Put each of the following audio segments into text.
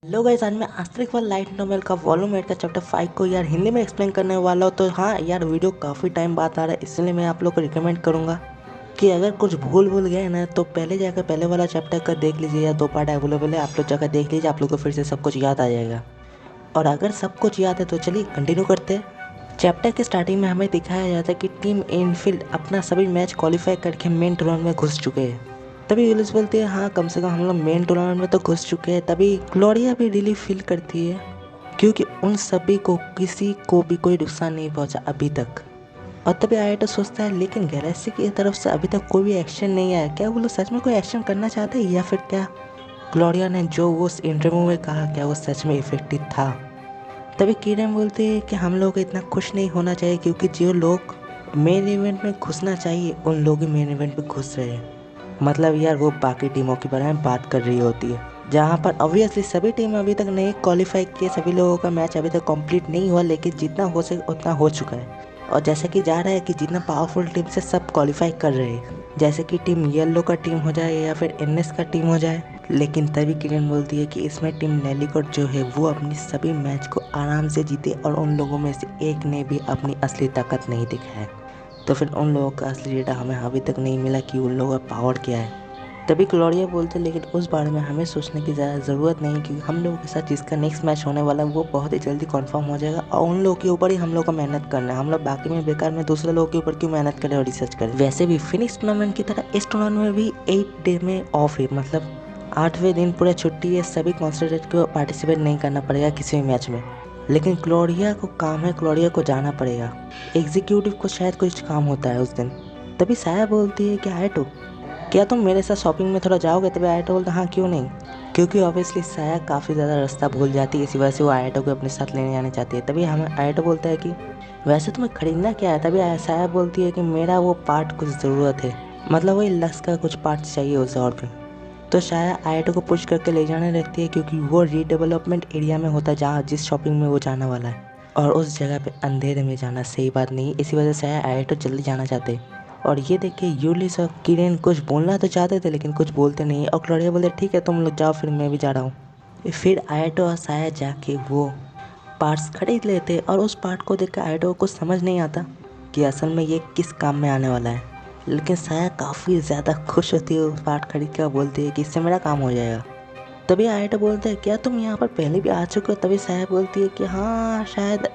Hello guys, आज मैं Austric वाला लाइट नोवेल का वॉल्यूम 8 का चैप्टर 5 को यार हिंदी में एक्सप्लेन करने वाला हूँ। तो हाँ यार, वीडियो काफ़ी टाइम बाद आ रहा है, इसलिए मैं आप लोग को रिकमेंड करूँगा कि अगर कुछ भूल गए ना तो पहले जाकर पहले वाला चैप्टर का देख लीजिए, या 2 पार्ट अवेलेबल है, आप लोग जाकर देख लीजिए, आप लोग को फिर से सब कुछ याद आ जाएगा। और अगर सब कुछ याद है तो चलिए कंटिन्यू करते हैं। चैप्टर के स्टार्टिंग में हमें दिखाया जाता है कि टीम इनफील्ड अपना सभी मैच क्वालिफाई करके मेन टूर्नामेंट में घुस चुके हैं। तभी यूलिस बोलती है हाँ, कम से कम हम लोग मेन टूर्नामेंट में तो घुस चुके हैं। तभी ग्लोरिया भी रिलीफ फील करती है क्योंकि उन सभी को किसी को भी कोई नुकसान नहीं पहुंचा अभी तक। और तभी आयटो सोचता है लेकिन गैलेक्सी की तरफ से अभी तक कोई भी एक्शन नहीं आया, क्या वो लोग सच में कोई एक्शन करना चाहते हैं या फिर क्या ग्लोरिया ने जो उस इंटरव्यू में कहा क्या वो सच में इफेक्टिव था। तभी किरण बोलते हैं कि हम लोग को इतना खुश नहीं होना चाहिए क्योंकि जो लोग मेन इवेंट में घुसना चाहिए उन लोग ही मेन इवेंट में घुस रहे हैं। मतलब यार वो बाकी टीमों के बारे में बात कर रही होती है, जहाँ पर ऑब्वियसली सभी टीम अभी तक नहीं क्वालिफाई किए, सभी लोगों का मैच अभी तक कंप्लीट नहीं हुआ, लेकिन जितना हो सके उतना हो चुका है। और जैसे कि जा रहा है कि जितना पावरफुल टीम से सब क्वालिफाई कर रहे हैं, जैसे कि टीम येलो का टीम हो जाए या फिर एनएस का टीम हो जाए। लेकिन तभी किरण बोलती है कि इसमें टीम नेलीकोट जो है वो अपनी सभी मैच को आराम से जीते और उन लोगों में से एक ने भी अपनी असली ताकत नहीं दिखाया। तो फिर उन लोगों का असली डेटा हमें अभी तक नहीं मिला कि उन लोगों का पावर क्या है। तभी ग्लोरिया बोलते लेकिन उस बारे में हमें सोचने की ज़्यादा ज़रूरत नहीं, क्योंकि हम लोगों के साथ जिसका नेक्स्ट मैच होने वाला है वो बहुत ही जल्दी कंफर्म हो जाएगा और उन लोगों के ऊपर ही हम लोग को मेहनत करना है। हम लोग बाकी में बेकार में दूसरे लोगों के ऊपर क्यों मेहनत करें और रिसर्च करें। वैसे भी फिनिक्स टूर्नामेंट की तरह इस टूर्नामेंट में भी 8 डे में ऑफ है, मतलब 8वें दिन पूरा छुट्टी है, सभी कॉन्सेंट्रेट को पार्टिसिपेट नहीं करना पड़ेगा किसी भी मैच में। लेकिन ग्लोरिया को काम है, ग्लोरिया को जाना पड़ेगा, एग्जीक्यूटिव को शायद कुछ काम होता है उस दिन। तभी साया बोलती है कि आयटो क्या तुम मेरे साथ शॉपिंग में थोड़ा जाओगे। तभी आयटो बोलता हाँ क्यों नहीं, क्योंकि ऑब्वियसली साया काफ़ी ज़्यादा रास्ता भूल जाती है, इसी वजह से वो आयटो को अपने साथ लेने जाना चाहती है। तभी हमें आयटो बोलता है कि वैसे तुम्हें खरीदना क्या है। तभी साया बोलती है कि मेरा वो पार्ट कुछ ज़रूरत है, मतलब वही लक्स का कुछ पार्ट चाहिए उसे और भी। तो साया आयटो को पुश करके ले जाने लगती है क्योंकि वो रीडेवलपमेंट एरिया में होता है जहाँ जिस शॉपिंग में वो जाने वाला है, और उस जगह पे अंधेरे में जाना सही बात नहीं, इसी वजह से आयटो जल्दी जाना चाहते हैं। और ये देख के यूलिस और किरण कुछ बोलना तो चाहते थे लेकिन कुछ बोलते नहीं, और क्लोरिया बोलते ठीक है तुम लोग जाओ, फिर मैं भी जा रहा हूँ। फिर आयटो और साया जाके वो पार्ट्स खरीद लेते और उस पार्ट को देख कर आयटो को समझ नहीं आता कि असल में ये किस काम में आने वाला है। लेकिन साया काफ़ी ज़्यादा खुश होती है उस पार्ट खरीद कर, बोलती है कि इससे मेरा काम हो जाएगा। तभी आयटो बोलते हैं क्या तुम यहाँ पर पहले भी आ चुके हो। तभी साया बोलती है कि हाँ शायद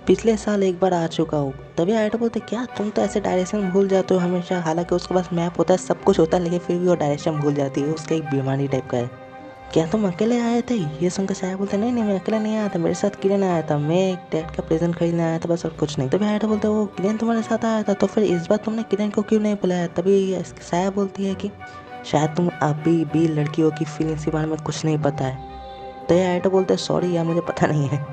पिछले साल एक बार आ चुका हूँ। तभी आयटो बोलते क्या तुम तो ऐसे डायरेक्शन भूल जाते हो हमेशा, हालांकि उसके पास मैप होता है सब कुछ होता है लेकिन फिर भी वो डायरेक्शन भूल जाती है, उसका एक बीमारी टाइप का है। क्या तुम अकेले आए थे। ये सुनकर साया बोलते नहीं नहीं मैं अकेला नहीं आया था, मेरे साथ किरण आया था, मैं एक डैड का प्रेजेंट खरीदने आया था बस और कुछ नहीं। तभी आयटो बोलते वो किरण तुम्हारे साथ आया था, तो फिर इस बार तुमने किरण को क्यों नहीं बुलाया। तभी साया बोलती है कि शायद तुम अभी भी लड़कियों की फीलिंग्स के बारे में कुछ नहीं पता है। तो ये आयटो बोलते सॉरी यार मुझे पता नहीं है।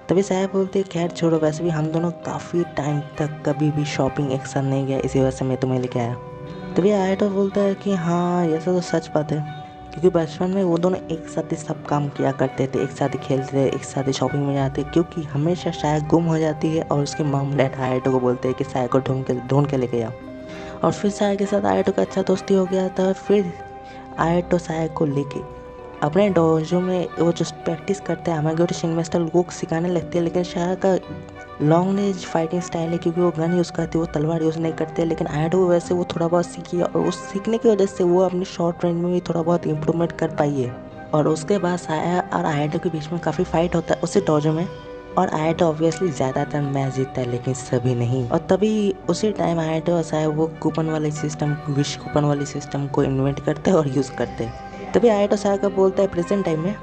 तभी साहब बोलते खैर छोड़ो, वैसे भी हम दोनों काफ़ी टाइम तक कभी भी शॉपिंग एक साथ नहीं गया, इसी वजह से मैं तुम्हें लेके आया। तभी आयटो बोलता है कि हाँ ऐसा तो सच बात है, क्योंकि बचपन में वो दोनों एक साथ ही सब काम किया करते थे, एक साथ ही खेलते थे, एक साथ ही शॉपिंग में जाते, क्योंकि हमेशा शायद गुम हो जाती है और उसके मॉम डैड आयटो को बोलते हैं कि साया को ढूंढ के लेके आओ। और फिर साया के साथ आयटो का अच्छा दोस्ती हो गया था। फिर आयटो साया को लेके अपने डोजो में वो जो प्रैक्टिस करते हैं हमारे शिनमेस्टर को सिखाने लगते हैं। लेकिन शाया का लॉन्ग रेंज फाइटिंग स्टाइल है क्योंकि वो गन यूज़ करते, वो तलवार यूज़ नहीं करते, लेकिन आयटो वैसे वो थोड़ा बहुत सीखी और उस सीखने की वजह से वो अपनी शॉर्ट रेंज में भी थोड़ा बहुत इम्प्रूवमेंट कर पाई है। और उसके बाद साया और आयटो के बीच में काफ़ी फाइट होता है उसी डोजो में, और आयटो ऑब्वियसली ज़्यादातर मैच जीतता है लेकिन सभी नहीं। और तभी उसी टाइम आयटो और साया वो कूपन वाले सिस्टम, विश कूपन वाले सिस्टम को इन्वेंट करते हैं और यूज़ करते हैं। तभी आयटो साया का बोलता है प्रेजेंट टाइम में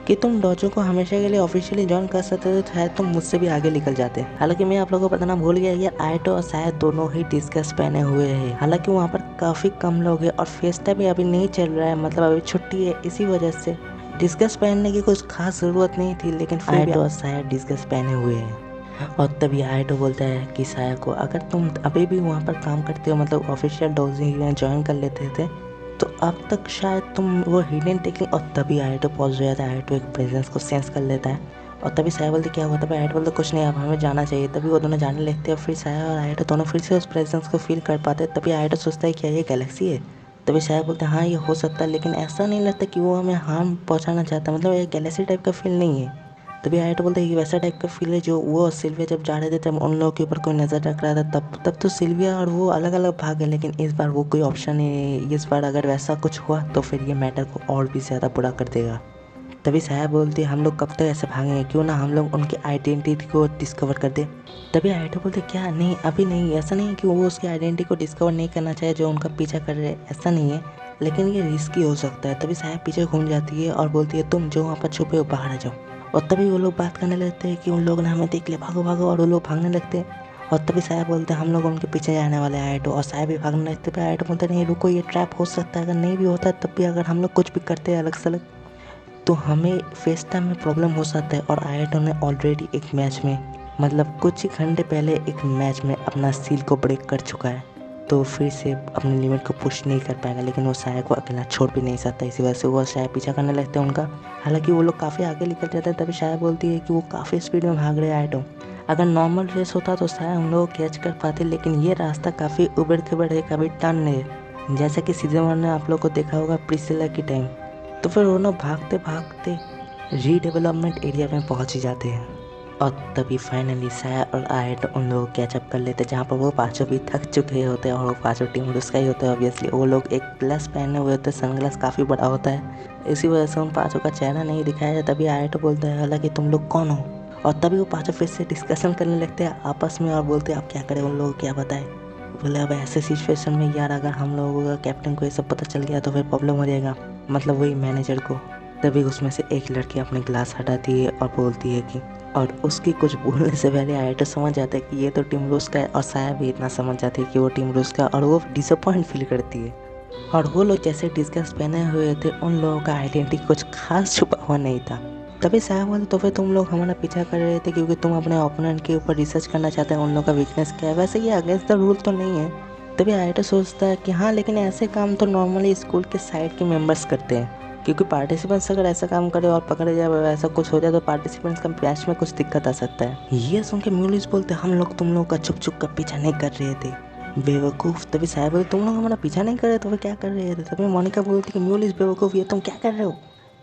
कि तुम डोजो को हमेशा के लिए ऑफिशियली ज्वाइन कर सकते थे, शायद तुम मुझसे भी आगे निकल जाते। हालांकि मैं आप लोगों को बताना भूल गया यार, आयटो और साया दोनों ही डिस्कस पहने हुए हैं। हालांकि वहाँ पर काफ़ी कम लोग हैं और फेस्टा भी अभी नहीं चल रहा है, मतलब अभी छुट्टी है, इसी वजह से डिस्कस पहनने की कुछ खास ज़रूरत नहीं थी, लेकिन फिर आयटो और साया डिस्कस पहने हुए हैं। और तभी आयटो बोलता है कि साया को अगर तुम अभी भी वहाँ पर काम करते हो, मतलब ऑफिशियल डोजो ज्वाइन कर लेते थे, तो अब तक शायद तुम वो हिडन टेक्निक। और तभी आयटो पहुंच गया था, आयटो एक प्रेजेंस को सेंस कर लेता है। और तभी साया बोलते क्या हुआ। तभी आयटो बोलते कुछ नहीं, अब हमें जाना चाहिए। तभी वो दोनों जाने लगते हैं, फिर साया और आयटो दोनों फिर से उस प्रेजेंस को फील कर पाते हैं। तभी आयटो सोचता है क्या ये गैलेक्सी है, तभी साया बोलते हैं हाँ ये हो सकता है, लेकिन ऐसा नहीं लगता कि वो हमें हार्म पहुंचाना चाहता, मतलब एक गैलेक्सी टाइप का फील नहीं है। तभी आयटो बोलते हैं कि वैसा टाइप का फील है जो वो और सिल्विया जब जा रहे थे तब उन लोगों के ऊपर कोई नज़र रख रहा था, तब तो सिल्विया और वो अलग अलग भागे, लेकिन इस बार वो कोई ऑप्शन नहीं है। इस बार अगर वैसा कुछ हुआ तो फिर ये मैटर को और भी ज़्यादा बुरा कर देगा। तभी साया बोलती है हम लोग कब तक ऐसे भागेंगे, क्यों ना हम लोग उनकी आइडेंटिटी को डिस्कवर कर दे। तभी आयटो बोलते क्या नहीं अभी नहीं, ऐसा नहीं है कि वो उसकी आइडेंटिटी को डिस्कवर नहीं करना चाहे जो उनका पीछा कर रहे हैं, ऐसा नहीं है, लेकिन ये रिस्की हो सकता है। तभी साया पीछे घूम जाती है और बोलती है तुम जो वहाँ पर छुपे हो बाहर आ जाओ। और तभी वो लोग बात करने लगते हैं कि उन लोगों ने हमें देख लिया, भागो भागो, और वो लोग भागने लगते हैं। और तभी साया बोलते हैं हम लोग उनके पीछे जाने वाले हैं आयटो, और साया भी भागने लगते हैं। आयटो बोलते नहीं रुको, ये ट्रैप हो सकता है, अगर नहीं भी होता तब भी अगर हम लोग कुछ भी करते हैं अलग से अलग तो हमें फेस टाइम में प्रॉब्लम हो सकता है। और आयटो ने ऑलरेडी एक मैच में, मतलब कुछ ही घंटे पहले एक मैच में अपना सील को ब्रेक कर चुका है, तो फिर से अपनी लिमिट को पुश नहीं कर पाएगा। लेकिन वो साया को अकेला छोड़ भी नहीं सकता, इसी वजह से वो साया पीछा करने लगते हैं उनका। हालांकि वो लोग काफ़ी आगे निकल जाते हैं। तभी साया बोलती है कि वो काफ़ी स्पीड में भाग रहे हैं आयटो, अगर नॉर्मल रेस होता तो साया हम लोग को कैच कर पाते, लेकिन ये रास्ता काफ़ी उबड़ खिबड़ है, कभी टर्न है, जैसा कि सीजन 1 में आप लोग को देखा होगा प्रिसिला की टाइम। तो फिर वो लोग भागते भागते रीडेवलपमेंट एरिया में पहुंच ही जाते हैं। और तभी फाइनली साया और आयटो उन लोगों को कैचअप कर लेते हैं, जहाँ पर वो पाँचों भी थक चुके होते हैं और वो पाँचों टीम उसका ही होता है। ऑब्वियसली वो लोग एक ग्लास पहने हुए होते हैं, सनग्लास काफ़ी बड़ा होता है, इसी वजह से उन पाँचों का चेहरा नहीं दिखाया जाता। तभी आयटो बोलता है हालांकि तुम लोग कौन हो, और तभी वो पाँचों फिर से डिस्कशन करने लगते हैं आपस में और बोलते हैं आप क्या करें, उन लोगों को क्या बताएं। बोले अब ऐसे सिचुएशन में यार अगर हम लोगों का कैप्टन को ये सब पता चल गया तो फिर प्रॉब्लम हो जाएगा, मतलब वही मैनेजर को। तभी उसमें से एक लड़की अपने ग्लास हटाती है और बोलती है कि, और उसकी कुछ बोलने से पहले आयटो समझ जाता है कि ये तो टीम रूस का है, और साया भी इतना समझ जाती है कि वो टीम रूस का, और वो डिसअपॉइंट फील करती है। और वो लोग जैसे डिस्कस पहने हुए थे उन लोगों का आइडेंटिटी कुछ खास छुपा हुआ नहीं था। तभी साया बोले तो फिर तुम लोग हमारा पीछा कर रहे थे क्योंकि तुम अपने ओपोनेंट के ऊपर रिसर्च करना चाहते हैं, उन लोगों का वीकनेस क्या है, वैसे ये अगेंस्ट द रूल तो नहीं है। तभी आयटो सोचता है कि हाँ लेकिन ऐसे काम तो नॉर्मली स्कूल के साइड के मेंबर्स करते हैं, क्योंकि पार्टिसिपेंट्स अगर ऐसा काम करे और पकड़े जाए ऐसा कुछ हो जाए तो पार्टिसिपेंट्स का मैच में कुछ दिक्कत आ सकता है। ये सुन के म्यूलिस बोलते हम लोग तुम लोग का छुप छुप का पीछा नहीं कर रहे थे बेवकूफ़। तभी साया बोलते तुम लोग हमारा पीछा नहीं कर रहे तो फिर क्या कर रहे थे। तभी मोनिका बोलती कि म्यूलिस बेवकूफ़ ये तुम क्या कर रहे हो,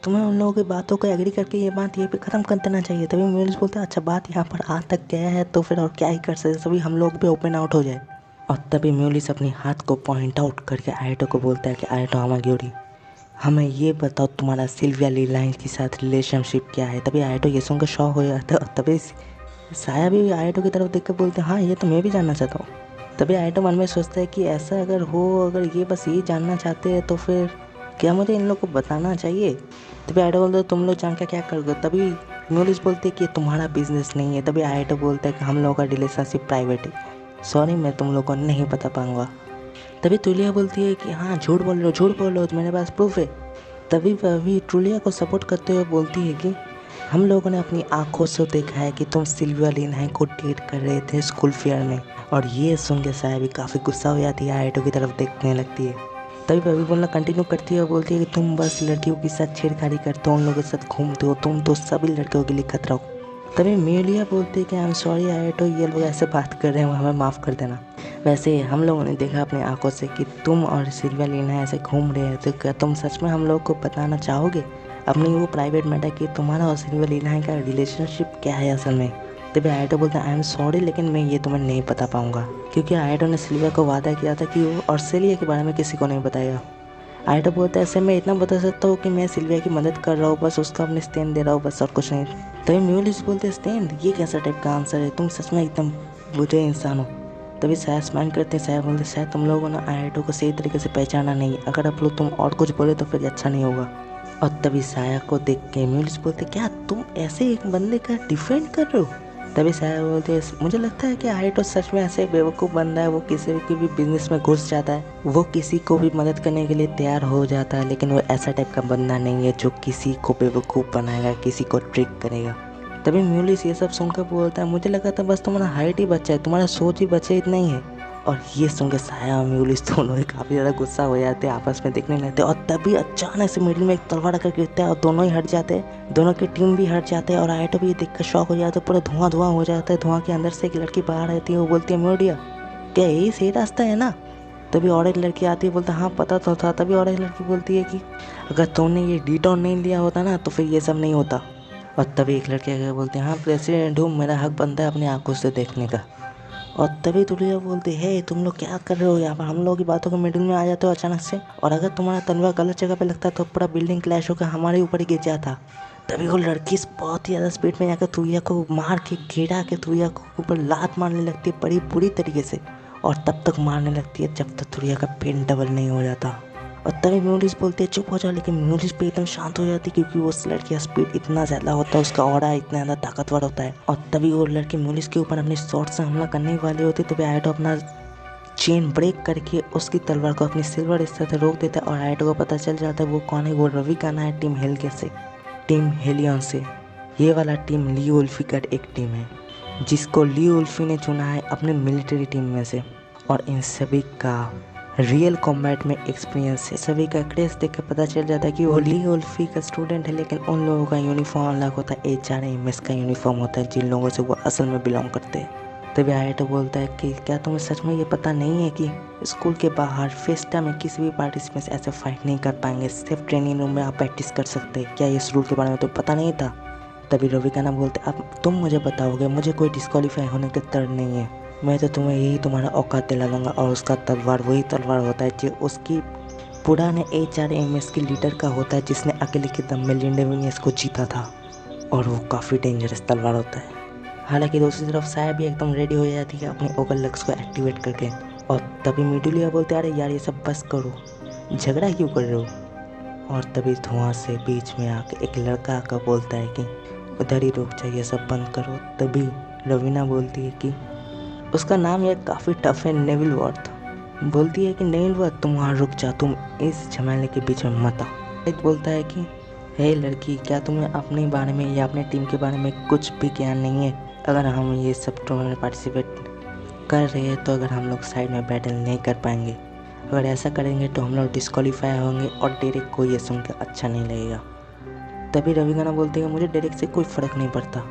तुम्हें उन लोगों की बातों को एग्री करके ये बात ये पे ख़त्म कर देना चाहिए। तभी म्यूलिस बोलते अच्छा बात यहाँ पर आ तक गया है तो फिर और क्या ही कर सकते, तभी हम लोग भी ओपन आउट हो जाए। और तभी म्यूलिस अपने हाथ को पॉइंट आउट करके आयटो को बोलता है कि आयटो हमागियोरी हमें ये बताओ तुम्हारा सिल्विया लीलाइन के साथ रिलेशनशिप क्या है। तभी आयटो ये सुनकर शॉक हो जाता है और तभी साया भी आयटो की तरफ देख कर बोलते हाँ ये तो मैं भी जानना चाहता हूँ। तभी आयटो मन में सोचता है कि ऐसा अगर हो, अगर ये बस ये जानना चाहते हैं तो फिर क्या मुझे इन लोग को बताना चाहिए। तभी आयटो बोलते तुम लोग जान कर क्या करोगे। तभी म्यूलिस बोलते कि तुम्हारा बिजनेस नहीं है। तभी आयटो बोलता है कि हम लोगों का रिलेशनशिप प्राइवेट है, सॉरी मैं तुम लोग को नहीं बता पाऊँगा। तभी ट्रूलिया बोलती है कि हाँ झूठ बोल रहे हो मेरे पास प्रूफ है। तभी ट्रूलिया को सपोर्ट करते हुए बोलती है कि हम लोगों ने अपनी आंखों से देखा है कि तुम सिल्विया लीलाइन को डेट कर रहे थे स्कूल फेयर में। और ये सुन के साया भी काफ़ी गुस्सा हो जाती है, आयटो की तरफ देखने लगती है। तभी बबी बोलना कंटिन्यू करती है और बोलती है कि तुम बस लड़कियों के साथ छेड़खानी करते हो, उन लोगों के साथ घूमते हो, तुम तो सभी लड़कियों के लिए खतरा हो। तभी म्यूलिया बोलती है कि आई एम सॉरी आयटो, ये लोग ऐसे बात कर रहे हैं हमें माफ़ कर देना। वैसे हम लोगों ने देखा अपनी आंखों से कि तुम और सिल्विया लीलाइन ऐसे घूम रहे हैं, तो क्या तुम सच में हम लोग को बताना चाहोगे अपनी वो प्राइवेट मैटर कि तुम्हारा और सिल्विया लीलाइन का रिलेशनशिप क्या है असल में। तभी आयटो बोलता है आई एम सॉरी लेकिन मैं ये तुम्हें नहीं बता पाऊँगा, क्योंकि आयटो ने सिल्विया को वादा किया था कि वो और सेलिया के बारे में किसी को नहीं बताएगा। आयटो बोलता है ऐसे मैं इतना बता सकता हूँ कि मैं सिल्विया की मदद कर रहा हूँ, बस उसको अपने स्टैंड दे रहा हूँ, बस और कुछ नहीं। तभी म्यूलिस बोलते हैं स्टैंड, ये कैसा टाइप का आंसर है, तुम सच में एकदम बुरे इंसान हो। तभी साया स्माइल करते हैं, साया बोलते शायद तुम लोगों ने आयटो को सही तरीके से पहचाना नहीं, अगर आप लोग तुम और कुछ बोले तो फिर अच्छा नहीं होगा। और तभी साया को देख के म्यूलिस बोलते क्या तुम ऐसे एक बंदे का डिफेंड कर रहे हो। तभी साया बोलते मुझे लगता है कि आयटो सच में ऐसे बेवकूफ़ बंदा है, वो किसी के भी बिजनेस में घुस जाता है, वो किसी को भी मदद करने के लिए तैयार हो जाता है, लेकिन वो ऐसा टाइप का बंदा नहीं है जो किसी को बेवकूफ़ बनाएगा, किसी को ट्रिक करेगा। तभी म्यूलिस ये सब सुनकर बोलता है मुझे लगा था बस तुम्हारा हाइट ही बच्चा है, तुम्हारा सोच ही बच्चा इतना ही है। और ये सुनकर साया और म्यूलिस दोनों ही काफ़ी ज़्यादा गुस्सा हो जाते हैं, आपस में देखने लगते हैं। और तभी अचानक से मिडिल में एक तलवार आकर गिरता है और दोनों ही हट जाते हैं, दोनों की टीम भी हट जाते हैं। और आयटो भी ये देखकर शॉक हो जाता है, पूरा धुआं हो जाता है। धुआं के अंदर से एक लड़की बाहर आती है, वो बोलती है म्यूडिया क्या यही सही रास्ता है ना। तभी और एक लड़की आती है, बोलता हाँ पता तो था। तभी और एक लड़की बोलती है कि अगर तुमने ये डिटॉन नहीं लिया होता ना तो फिर ये सब नहीं होता। और तभी एक लड़की आगे बोलते हैं हाँ प्रेसिडेंट हूँ, मेरा हक बनता है अपनी आंखों से देखने का। और तभी तुलिया बोलती है तुम लोग क्या कर रहे हो यहाँ पर, हम लोगों की बातों के मिडिल में आ जाते हो अचानक से, और अगर तुम्हारा तलवार गलत जगह पे लगता तो पूरा बिल्डिंग क्लैश होकर हमारे ऊपर ही गिर जाता। तभी वो लड़की बहुत ही ज़्यादा स्पीड में जाकर तुलिया को मार के गिरा के तुलिया को ऊपर लात मारने लगती है बड़ी बुरी तरीके से, और तब तक मारने लगती है जब तक तुलिया का पेन डबल नहीं हो जाता। और तभी म्यूलिस बोलती है चुप हो जाओ, लेकिन म्यूलिस भी एकदम शांत हो जाती है क्योंकि वो लड़की का स्पीड इतना ज़्यादा होता है, उसका ऑरा इतना ज़्यादा ताकतवर होता है। और तभी वो लड़की म्यूलिस के ऊपर अपने शॉट से हमला करने वाली होती है, तभी आयटो अपना चेन ब्रेक करके उसकी तलवार को अपनी सिल्वर स्तर से रोक देता है। और आयटो को पता चल जाता है वो कौन है, वो रविकाना है टीम हेलगे से, टीम हेलियन से। ये वाला टीम ली उल्फी का एक टीम है जिसको ली उल्फी ने चुना है अपने मिलिट्री टीम में से। और इन सभी का रियल कॉम्बैट में एक्सपीरियंस है। सभी का क्रेज देख कर पता चल जाता है कि वो ली उल्फी का स्टूडेंट है, लेकिन उन लोगों का यूनिफॉर्म अलग होता है। HRMS का यूनिफॉर्म होता है जिन लोगों से वो असल में बिलोंग करते हैं। तभी आयटो बोलता है कि क्या तुम्हें सच में ये पता नहीं है कि स्कूल के बाहर फेस्टा में किसी भी पार्टिसिपेंट ऐसे फाइट नहीं कर पाएंगे, सिर्फ ट्रेनिंग रूम में आप प्रैक्टिस कर सकते हैं, क्या इस रूल के बारे में तो पता नहीं था। तभी रविकाना बोलते अब तुम मुझे बताओगे, मुझे कोई डिस्क्वालीफाई होने की तरह नहीं है, मैं तो तुम्हें यही तुम्हारा औकात दिला दूंगा। और उसका तलवार वही तलवार होता है जो उसकी पुराने HRMS के लीडर का होता है जिसने अकेले के दम में लिंडेविनियस को जीता था, और वो काफ़ी डेंजरस तलवार होता है। हालांकि दूसरी तरफ साया भी एकदम रेडी हो जाती है अपने ओगल लक्स को एक्टिवेट करके। और तभी मिडुलिया बोलते अरे यार ये सब बस करो, झगड़ा क्यों कर रहे हो। और तभी धुआं से बीच में आके एक लड़का आकर बोलता है कि उधर ही रुक जाइए, सब बंद करो। तभी रवीना बोलती है कि उसका नाम यह काफ़ी टफ है, नेविल वर्थ। बोलती है कि नेविल वर्थ तुम वहाँ रुक जा, तुम इस झमेले के बीच में मत आओ। एक बोलता है कि हे लड़की, क्या तुम्हें अपने बारे में या अपने टीम के बारे में कुछ भी ज्ञान नहीं है। अगर हम ये सब टूर्नामेंट में पार्टिसिपेट कर रहे हैं तो अगर हम लोग साइड में बैटल नहीं कर पाएंगे, अगर ऐसा करेंगे तो हम लोग डिस्क्वालीफाई होंगे और डायरेक्ट को ये सुन के अच्छा नहीं लगेगा। तभी रविकाना बोलते हैं मुझे डायरेक्ट से कोई फ़र्क नहीं पड़ता।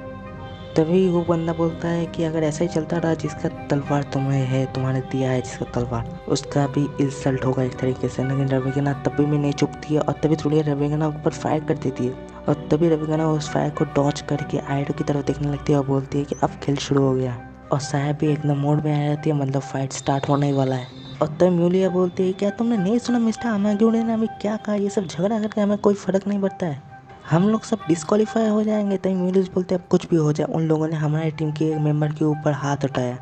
तभी वो बंदा बोलता है कि अगर ऐसा ही चलता रहा, जिसका तलवार तुम्हें है, तुम्हारे दिया है जिसका तलवार, उसका भी इंसल्ट होगा एक तरीके से। लेकिन रविकाना तभी भी नहीं चुपती है और तभी थोड़ी रविकाना ऊपर फायर कर देती है। और तभी रविकाना उस फायर को डॉच करके आयडो की तरफ देखने लगती है और बोलती है कि अब खेल शुरू हो गया। और साया भी एकदम मोड में आ जाती है, मतलब फाइट स्टार्ट होने वाला है। और तब म्यूलिया बोलती है क्या तुमने नहीं सुना मिस्टर अमाग्योडे ने अभी क्या कहा, ये सब झगड़ा करके हमें कोई फ़र्क नहीं पड़ता है, हम लोग सब डिस्क्वालीफाई हो जाएंगे। तभी म्यूलिस बोलते अब कुछ भी हो जाए, उन लोगों ने हमारे टीम के एक मेंबर के ऊपर हाथ उठाया,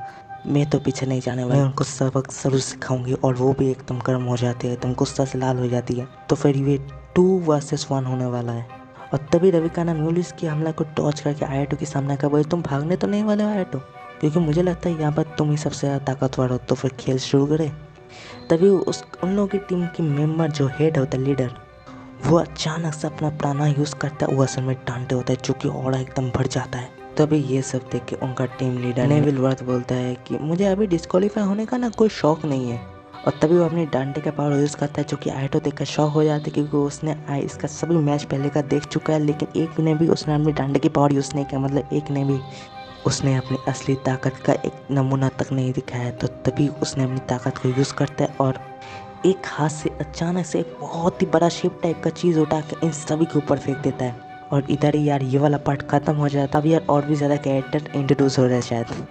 मैं तो पीछे नहीं जाने वाला, मैं उनको सबक जरूर सिखाऊंगी। और वो भी एकदम गर्म हो जाती है, एकदम गुस्सा से लाल हो जाती है। तो फिर ये 2 वर्सेस 1 होने वाला है। और तभी रविकाना म्यूलिस की हमला को टॉर्च करके आयटो के सामने का बोले तुम भागने तो नहीं वाले हो आयटो, क्योंकि मुझे लगता है यहाँ पर तुम ही सबसे ज़्यादा ताकतवर हो, तो फिर खेल शुरू करें। तभी उन लोगों की टीम की मेंबर जो हेड होता है, लीडर, वो अचानक से अपना प्राणा यूज़ करता है, वो असल में डांटे होता है जो कि ऑरा एकदम बढ़ जाता है। तभी ये सब देख के उनका टीम लीडर नेविल वर्थ बोलता है कि मुझे अभी डिस्क्वालीफाई होने का ना कोई शौक नहीं है। और तभी वो अपनी डांटे का पावर यूज़ करता है, जो कि आयटो देख कर शौक हो जाती है क्योंकि उसने इसका सभी मैच पहले का देख चुका है, लेकिन एक ने भी उसने अपनी डांटे की पावर यूज़ नहीं किया, मतलब एक ने भी उसने अपनी असली ताकत का एक नमूना तक नहीं दिखाया। तो तभी उसने अपनी ताकत को यूज़ करता है और एक हाथ से अचानक से एक बहुत ही बड़ा शिप टाइप का चीज़ उठा के इन सभी के ऊपर फेंक देता है। और इधर ही यार ये वाला पार्ट खत्म हो जाता है। अब यार और भी ज़्यादा कैरेक्टर इंट्रोड्यूस हो रहा है शायद,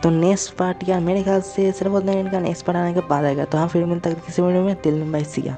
तो नेक्स्ट पार्ट यार मेरे ख्याल से सिर्फ नेक्स्ट पार्ट आने के बाद आएगा। तो हाँ फिर मिलता है किसी वीडियो में। तिल बाय, सी या।